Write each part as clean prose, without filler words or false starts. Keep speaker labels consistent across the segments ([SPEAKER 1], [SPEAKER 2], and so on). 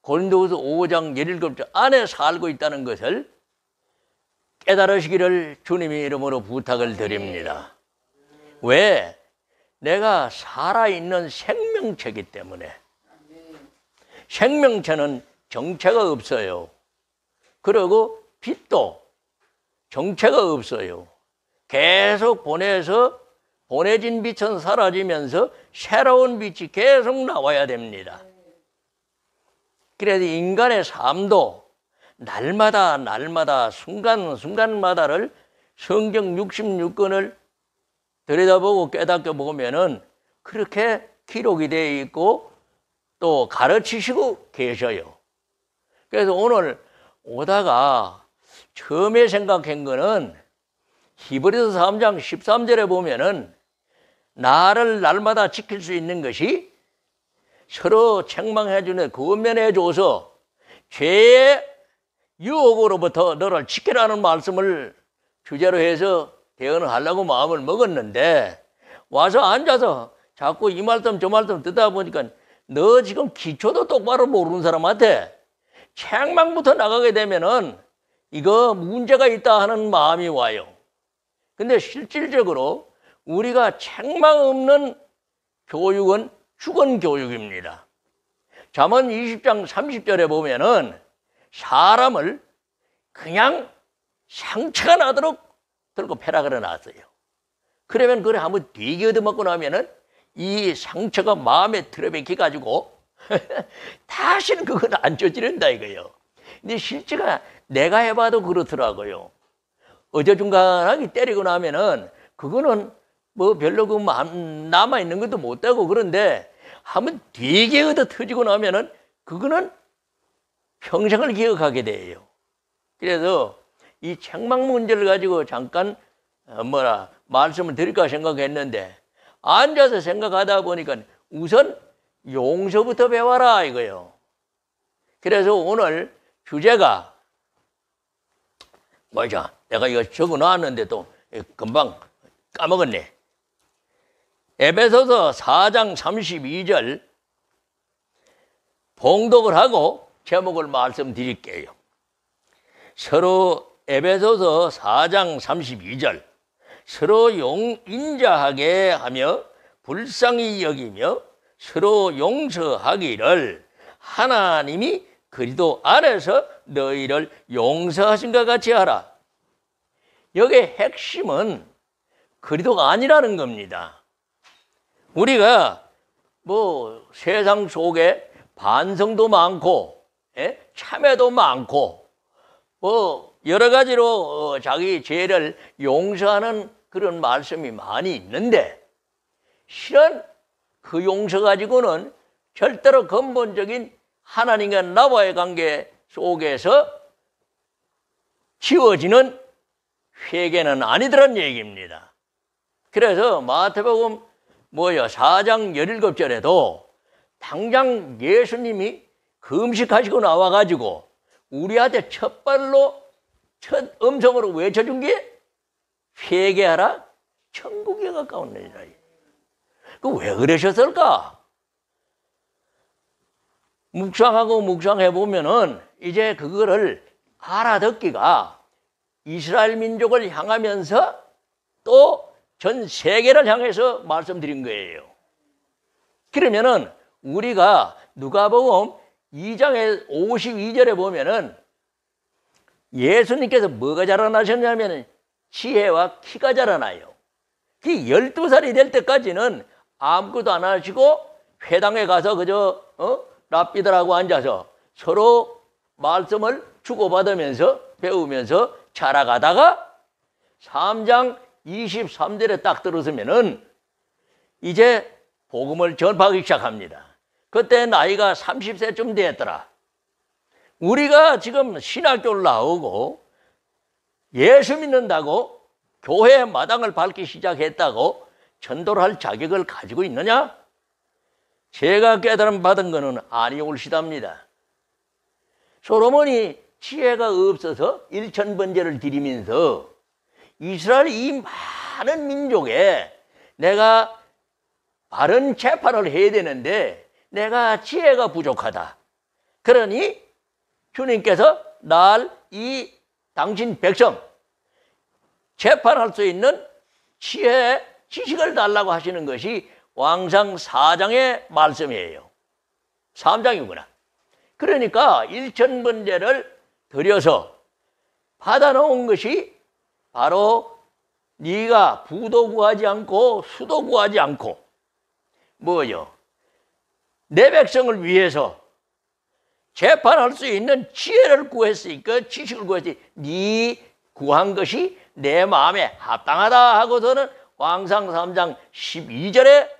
[SPEAKER 1] 고린도후서 5장 17절 안에 살고 있다는 것을 깨달으시기를 주님의 이름으로 부탁을 드립니다. 왜? 내가 살아있는 생명체이기 때문에. 생명체는 정체가 없어요. 그리고 빛도 정체가 없어요. 계속 보내진 빛은 사라지면서 새로운 빛이 계속 나와야 됩니다. 그래서 인간의 삶도 날마다 순간순간마다를 성경 66권을 들여다보고 깨닫게 보면은 그렇게 기록이 되어 있고 또 가르치시고 계셔요. 그래서 오늘 오다가 처음에 생각한 거는 히브리서 3장 13절에 보면은 나를 날마다 지킬 수 있는 것이 서로 책망해주는 권면해줘서 죄의 유혹으로부터 너를 지키라는 말씀을 주제로 해서 대언을 하려고 마음을 먹었는데 와서 앉아서 자꾸 이 말씀 저 말씀 듣다 보니까 너 지금 기초도 똑바로 모르는 사람한테 책망부터 나가게 되면은 이거 문제가 있다 하는 마음이 와요. 근데 실질적으로 우리가 책망 없는 교육은 죽은 교육입니다. 잠언 20장 30절에 보면은 사람을 그냥 상처가 나도록 들고 패라 그래 놨어요. 그러면 그래 한번 되게 얻어맞고 나면은 이 상처가 마음에 들어박혀 가지고 다시는 그건 안 저지른다 이거예요. 근데 실제가 내가 해봐도 그렇더라고요. 어저중간하게 때리고 나면은 그거는 뭐 별로 그 남아 있는 것도 못 되고 그런데 한번 되게 얻어 터지고 나면은 그거는 평생을 기억하게 돼요. 그래서 이 책망 문제를 가지고 잠깐 말씀을 드릴까 생각했는데 앉아서 생각하다 보니까 우선 용서부터 배워라 이거예요. 그래서 오늘 주제가 뭐죠? 내가 이거 적어놨는데 또 금방 까먹었네. 에베소서 4장 32절 봉독을 하고 제목을 말씀드릴게요. 서로 에베소서 4장 32절 서로 인자하게 하며 불쌍히 여기며 서로 용서하기를 하나님이 그리스도 안에서 너희를 용서하신 것 같이 하라. 여기의 핵심은 그리스도가 아니라는 겁니다. 우리가 뭐 세상 속에 반성도 많고 참회도 많고 뭐 여러 가지로 자기 죄를 용서하는 그런 말씀이 많이 있는데 실은 그 용서 가지고는 절대로 근본적인 하나님과 나와의 관계 속에서 지워지는 회개는 아니더란 얘기입니다. 그래서 마태복음 4장 17절에도 당장 예수님이 금식하시고 나와가지고 우리한테 첫 음성으로 외쳐준 게 회개하라 천국에 가까운 일이라. 그 왜 그러셨을까? 묵상해 보면은 이제 그거를 알아듣기가 이스라엘 민족을 향하면서 또 전 세계를 향해서 말씀드린 거예요. 그러면은 우리가 누가복음 2장의 52절에 보면은 예수님께서 뭐가 자라나셨냐면 지혜와 키가 자라나요. 그 12살이 될 때까지는 아무것도 안 하시고 회당에 가서 그저 랍비들하고 앉아서 서로 말씀을 주고받으면서 배우면서 자라가다가 3장 23절에 딱 들어서면은 이제 복음을 전파하기 시작합니다. 그때 나이가 30세쯤 되었더라. 우리가 지금 신학교를 나오고 예수 믿는다고 교회 마당을 밟기 시작했다고 전도를 할 자격을 가지고 있느냐? 제가 깨달음 받은 것은 아니올시답니다. 솔로몬이 지혜가 없어서 일천번제를 드리면서 이스라엘 이 많은 민족에 내가 바른 재판을 해야 되는데 내가 지혜가 부족하다. 그러니 주님께서 이 당신 백성 재판할 수 있는 지혜, 지식을 달라고 하시는 것이 왕상 4장의 말씀이에요. 3장이구나. 그러니까 1,000번제를 드려서 받아놓은 것이 바로 네가 부도 구하지 않고 수도 구하지 않고 뭐요? 내 백성을 위해서 재판할 수 있는 지혜를 구했으니까 지식을 구했지. 네 구한 것이 내 마음에 합당하다 하고서는 왕상 3장 12절에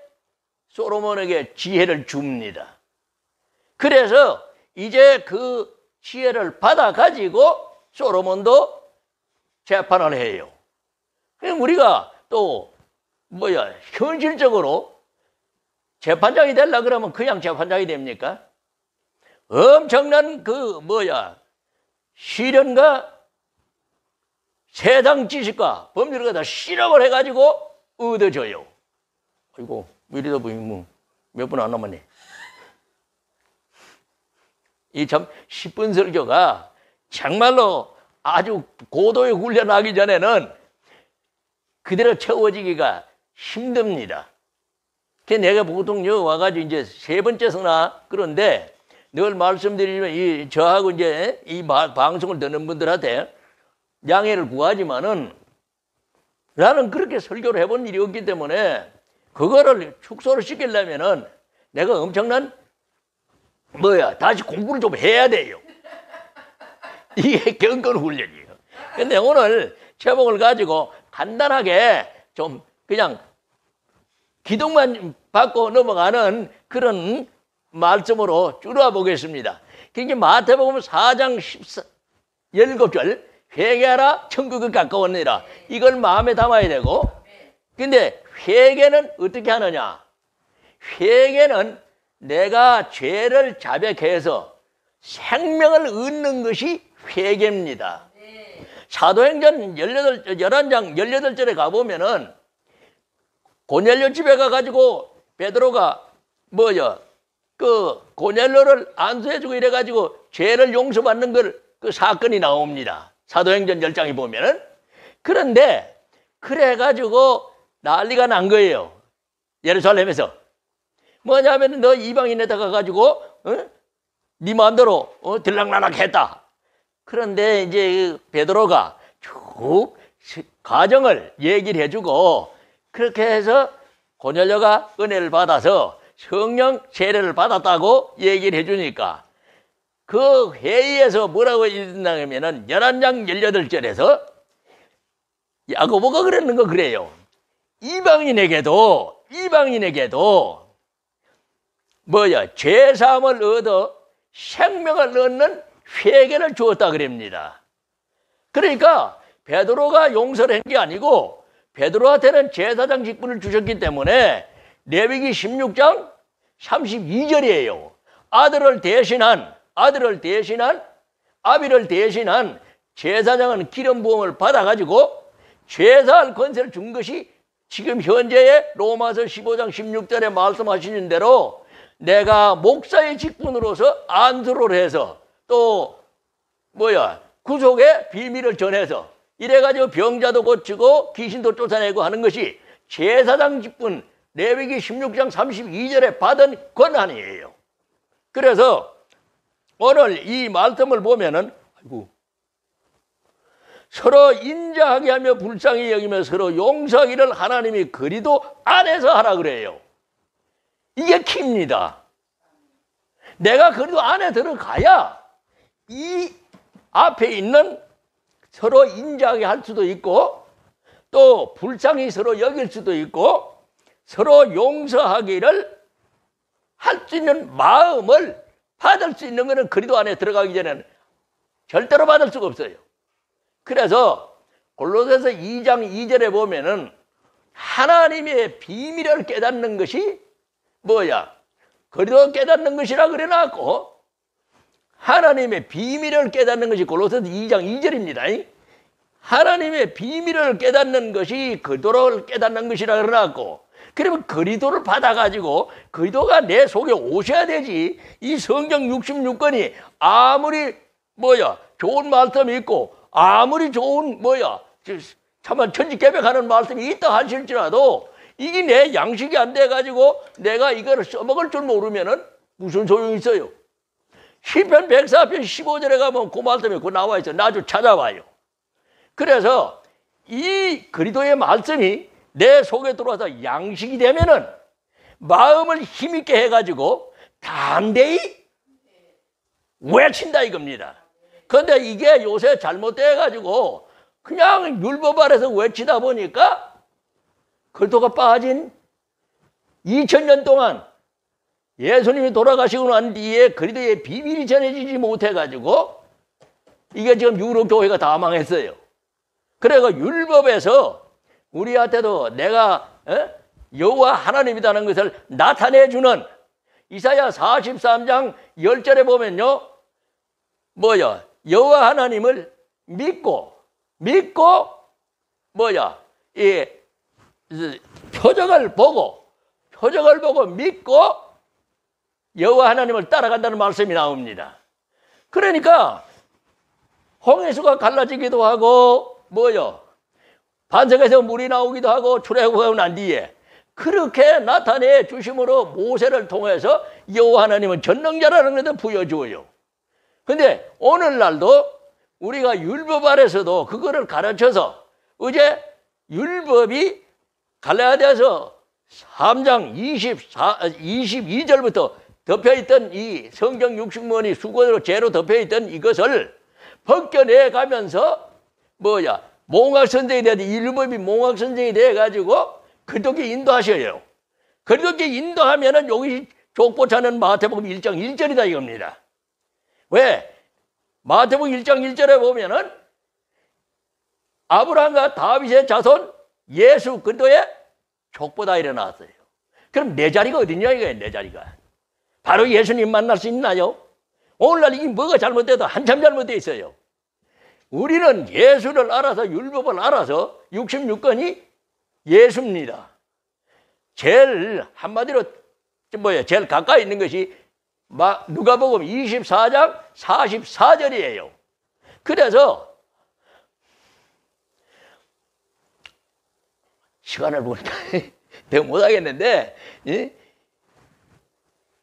[SPEAKER 1] 솔로몬에게 지혜를 줍니다. 그래서 이제 그 지혜를 받아가지고 솔로몬도 재판을 해요. 그럼 우리가 또 현실적으로 재판장이 되려고 그러면 그냥 재판장이 됩니까? 엄청난 시련과 세상 지식과 법률을 다 실험을 해가지고 얻어져요. 아이고, 미리다 보니 몇 분 안 남았네. 이 참 10분 설교가 정말로 아주 고도의 훈련하기 전에는 그대로 채워지기가 힘듭니다. 그래서 내가 보통 여기 와가지고 이제 세 번째 서나 그런데 늘 말씀드리면 저하고 이제 이 방송을 듣는 분들한테 양해를 구하지만은 나는 그렇게 설교를 해본 일이 없기 때문에 그거를 축소를 시키려면은 내가 엄청난 다시 공부를 좀 해야 돼요. 이게 경건 훈련이에요. 근데 오늘 제목을 가지고 간단하게 좀 그냥 기둥만 받고 넘어가는 그런 말씀으로 줄여 보겠습니다. 그게 마태복음 4장 17절 회개하라 천국이 가까웠느니라. 이걸 마음에 담아야 되고, 근데 회개는 어떻게 하느냐? 회개는 내가 죄를 자백해서 생명을 얻는 것이 회개입니다. 사도행전 11장 18절에 가보면은 고넬료 집에 가가지고 베드로가 고넬료를 안수해주고 이래가지고 죄를 용서받는 그 사건이 나옵니다. 사도행전 10장에 보면은. 그런데 그래가지고 난리가 난 거예요. 예루살렘에서. 뭐냐면 너 이방인에다 가가지고 네 마음대로 들락날락 했다. 그런데 이제 베드로가 쭉 과정을 얘기를 해주고 그렇게 해서 고넬료가 은혜를 받아서 성령 세례를 받았다고 얘기를 해주니까 그 회의에서 뭐라고 읽는다면은 11장 18절에서 야고보가 그랬는 거 그래요. 이방인에게도 죄사함을 얻어 생명을 얻는 회개를 주었다 그럽니다. 그러니까 베드로가 용서를 한 게 아니고 베드로한테는 제사장 직분을 주셨기 때문에 레위기 16장 32절이에요. 아비를 대신한 제사장은 기름 부음을 받아가지고 죄사할 권세를 준 것이 지금 현재의 로마서 15장 16절에 말씀하시는 대로 내가 목사의 직분으로서 안수를 해서 또 구속의 비밀을 전해서 이래가지고 병자도 고치고 귀신도 쫓아내고 하는 것이 제사장 직분 레위기 16장 32절에 받은 권한이에요. 그래서 오늘 이 말씀을 보면은 서로 인자하게 하며 불쌍히 여기며 서로 용서하기를 하나님이 그리도 안에서 하라 그래요. 이게 키입니다. 내가 그리도 안에 들어가야 이 앞에 있는 서로 인자하게 할 수도 있고 또 불쌍히 서로 여길 수도 있고 서로 용서하기를 할 수 있는 마음을 받을 수 있는 것은 그리도 안에 들어가기 전에는 절대로 받을 수가 없어요. 그래서 골로새서 2장 2절에 보면은 하나님의 비밀을 깨닫는 것이 그리도 깨닫는 것이라 그래놨고 하나님의 비밀을 깨닫는 것이 골로새서 2장 2절입니다. 하나님의 비밀을 깨닫는 것이 그리스도를 깨닫는 것이라 그러고, 그러면 그리스도를 받아가지고 그리스도가 내 속에 오셔야 되지. 이 성경 66권이 아무리 좋은 말씀이 있고 아무리 좋은 참만 천지개벽하는 말씀이 있다 하실지라도 이게 내 양식이 안 돼가지고 내가 이거를 써먹을 줄 모르면은 무슨 소용이 있어요. 시편 104편 15절에 가면 그 말씀이 그거 나와 있어요. 나중 찾아봐요. 그래서 이 그리스도의 말씀이 내 속에 들어와서 양식이 되면은 마음을 힘있게 해가지고 담대히 외친다 이겁니다. 그런데 이게 요새 잘못돼가지고 그냥 율법 아래서 외치다 보니까 그리스도가 빠진 2000년 동안 예수님이 돌아가시고 난 뒤에 그리스도의 비밀이 전해지지 못해가지고 이게 지금 유럽 교회가 다 망했어요. 그래서 율법에서 우리한테도 내가 여호와 하나님이라는 것을 나타내주는 이사야 43장 10절에 보면요. 여호와 하나님을 믿고 이 표적을 보고 믿고 여호와 하나님을 따라간다는 말씀이 나옵니다. 그러니까 홍해수가 갈라지기도 하고 반석에서 물이 나오기도 하고 출애굽하고 난 뒤에 그렇게 나타내 주심으로 모세를 통해서 여호와 하나님은 전능자라는 것을 부여주어요. 근데 오늘날도 우리가 율법 아래서도 그거를 가르쳐서 어제 율법이 갈라디아서 3장 22절부터 덮여있던 이 성경 60권이 수건으로 죄로 덮여있던 이것을 벗겨내 가면서 몽학선생이 돼야 돼. 율법이 몽학선생이 돼가지고 그렇게 인도하셔요. 그렇게 인도하면은 여기 족보차는 마태복음 1장 1절이다 이겁니다. 왜? 마태복음 1장 1절에 보면은 아브라함과 다윗의 자손 예수 그리스도의 족보다 일어났어요. 그럼 내 자리가 어디냐 이거예요. 내 자리가 바로 예수님 만날 수 있나요? 오늘날 이게 뭐가 잘못돼도 한참 잘못돼 있어요. 우리는 예수를 알아서 율법을 알아서 66권이 예수입니다. 제일 한마디로 제일 가까이 있는 것이 누가복음 24장 44절이에요. 그래서 시간을 보니까 내가 못하겠는데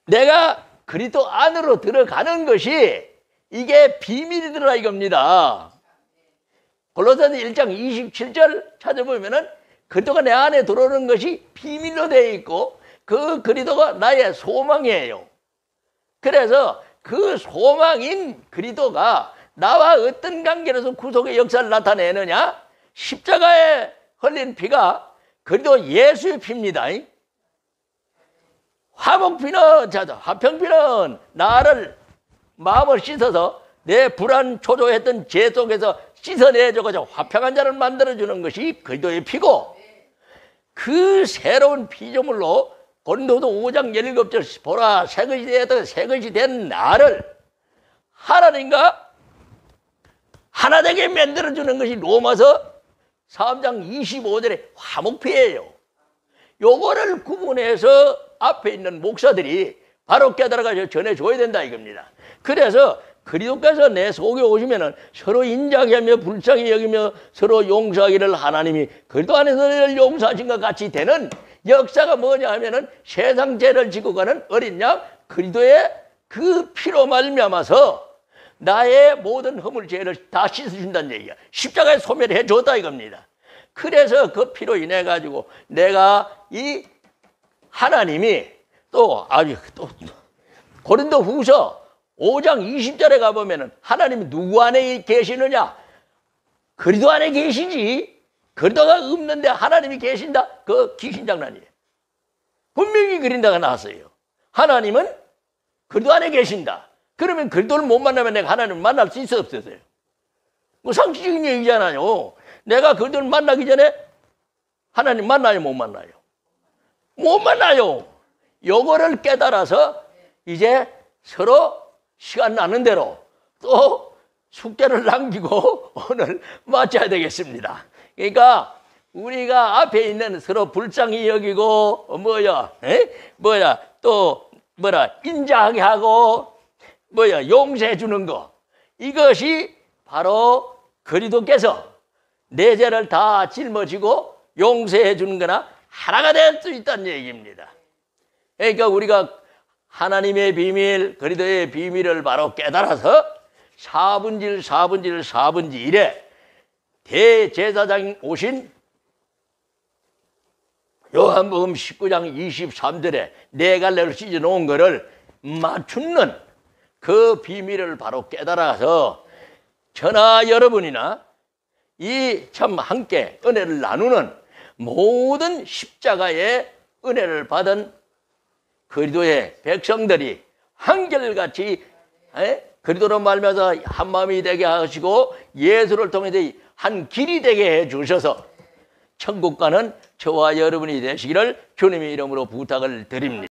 [SPEAKER 1] 내가 그리스도 안으로 들어가는 것이 이게 비밀이더라 이겁니다. 골로새서 1장 27절 찾아보면은 그리스도가 내 안에 들어오는 것이 비밀로 되어 있고 그 그리스도가 나의 소망이에요. 그래서 그 소망인 그리스도가 나와 어떤 관계로서 구속의 역사를 나타내느냐? 십자가에 흘린 피가 그리스도 예수의 피입니다. 화평피는 나를 마음을 씻어서 내 불안 초조했던 죄 속에서 씻어내줘가지고 화평한 자를 만들어주는 것이 그리스도의 피고, 그 새로운 피조물로 고린도서 5장 17절 보라 새 것이 된 나를 하나님과 하나 되게 만들어주는 것이 로마서 3장 25절의 화목피예요. 요거를 구분해서 앞에 있는 목사들이 바로 깨달아가지고 전해줘야 된다 이겁니다. 그래서 그리스도께서 내 속에 오시면은 서로 인자하며 불쌍히 여기며 서로 용서하기를 하나님이 그리스도 안에서 너희를 용서하신 것 같이 되는 역사가 뭐냐 하면은 세상 죄를 지고 가는 어린 양 그리스도의 그 피로 말미암아서 나의 모든 허물 죄를 다 씻어준다는 얘기야. 십자가에 소멸해 줬다 이겁니다. 그래서 그 피로 인해 가지고 내가 이 하나님이 또 고린도 후서 5장 20절에 가보면은 하나님이 누구 안에 계시느냐? 그리스도 안에 계시지. 그리스도가 없는데 하나님이 계신다? 그 귀신 장난이에요. 분명히 그린다가 나왔어요. 하나님은 그리스도 안에 계신다. 그러면 그리스도를 못 만나면 내가 하나님을 만날 수 있어 없었어요? 뭐 상식적인 얘기잖아요. 내가 그리스도를 만나기 전에 하나님 만나요 못 만나요? 못 만나요. 요거를 깨달아서 이제 서로 시간 나는 대로 또 숙제를 남기고 오늘 마쳐야 되겠습니다. 그러니까 우리가 앞에 있는 서로 불쌍히 여기고 또 인자하게 하고 용서해 주는 거, 이것이 바로 그리스도께서 내 죄를 다 짊어지고 용서해 주는 거나 하나가 될 수 있다는 얘기입니다. 그러니까 우리가 하나님의 비밀, 그리스도의 비밀을 바로 깨달아서 4분의 1에 대제사장이 오신 요한복음 19장 23절에 네 갈래로 찢어 놓은 거를 맞추는 그 비밀을 바로 깨달아서 저나 여러분이나 이 참 함께 은혜를 나누는 모든 십자가의 은혜를 받은 그리스도의 백성들이 한결같이 그리스도로 말미암아서 한 마음이 되게 하시고 예수를 통해서 한 길이 되게 해 주셔서 천국 가는 저와 여러분이 되시기를 주님의 이름으로 부탁을 드립니다.